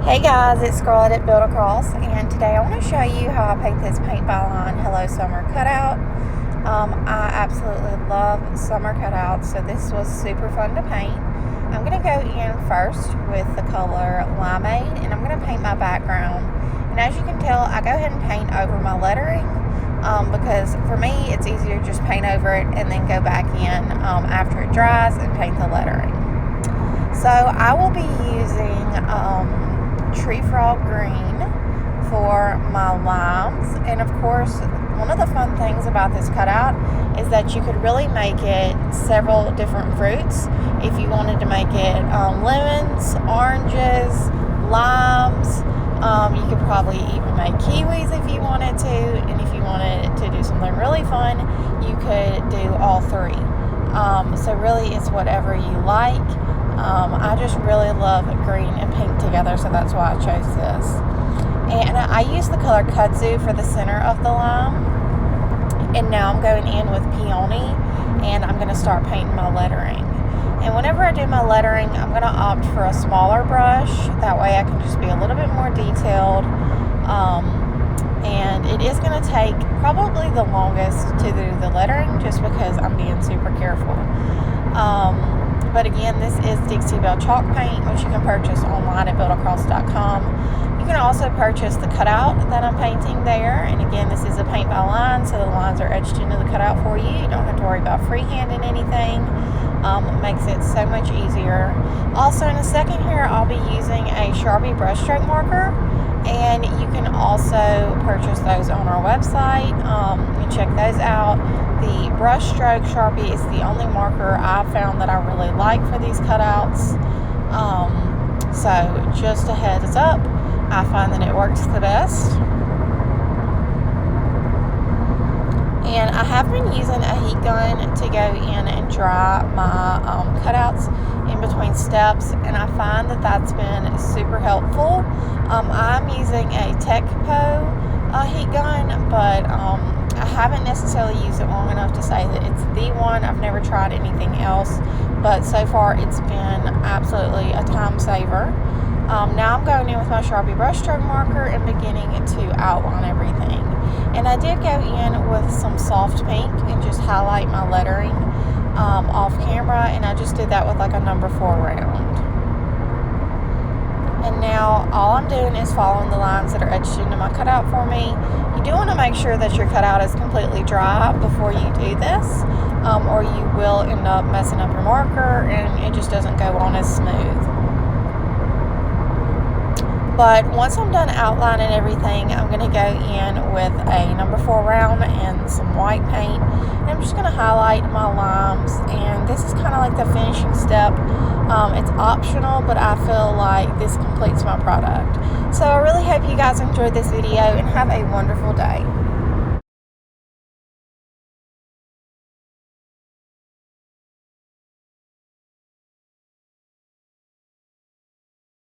Hey guys, it's Scarlett at Build Across, and today I want to show you how I paint this Paint by Line Hello Summer cutout. I absolutely love summer cutouts, so this was super fun to paint. I'm going to go in first with the color Limeade, and I'm going to paint my background. And as you can tell, I go ahead and paint over my lettering because for me it's easier to just paint over it and then go back in after it dries and paint the lettering. So I will be using Tree Frog Green for my limes, and of course one of the fun things about this cutout is that you could really make it several different fruits. If you wanted to make it lemons, oranges, limes, you could probably even make kiwis if you wanted to, and if you wanted to do something really fun you could do all three. So really it's whatever you like. I just really love green and pink together, so that's why I chose this. And I use the color Cutouts for the center of the lime. And now I'm going in with Peony, and I'm going to start painting my lettering. And whenever I do my lettering, I'm going to opt for a smaller brush. That way I can just be a little bit more detailed. And it is going to take probably the longest to do the lettering just because I'm being super careful. But again, this is Dixie Belle chalk paint, which you can purchase online at buildacross.com. You can also purchase the cutout that I'm painting there. And again, this is a paint by line, so the lines are etched into the cutout for you. You don't have to worry about freehanding anything. It makes it so much easier. Also, in a second here, I'll be using a Sharpie brushstroke marker. And you can also purchase those on our website. You can check those out. The brushstroke Sharpie is the only marker I've found that I really like for these cutouts. So just a heads up, I find that it works the best. And I have been using a heat gun to go in and dry my cutouts in between steps, and I find that that's been super helpful. I'm using a Tekpo heat gun, but I haven't necessarily used it long enough to say that it's the one. I've never tried anything else, but so far it's been absolutely a time saver. Now I'm going in with my Sharpie brushstroke marker and beginning to outline everything. And I did go in with some soft pink and just highlight my lettering off camera, and I just did that with like a number 4 round. And now all I'm doing is following the lines that are etched into my cutout for me. You do want to make sure that your cutout is completely dry before you do this, or you will end up messing up your marker and it just doesn't go on as smooth. But once I'm done outlining everything, I'm going to go in with a number 4 round and some white paint. And I'm just going to highlight my limes. And this is kind of like the finishing step. It's optional, but I feel like this completes my product. So I really hope you guys enjoyed this video and have a wonderful day.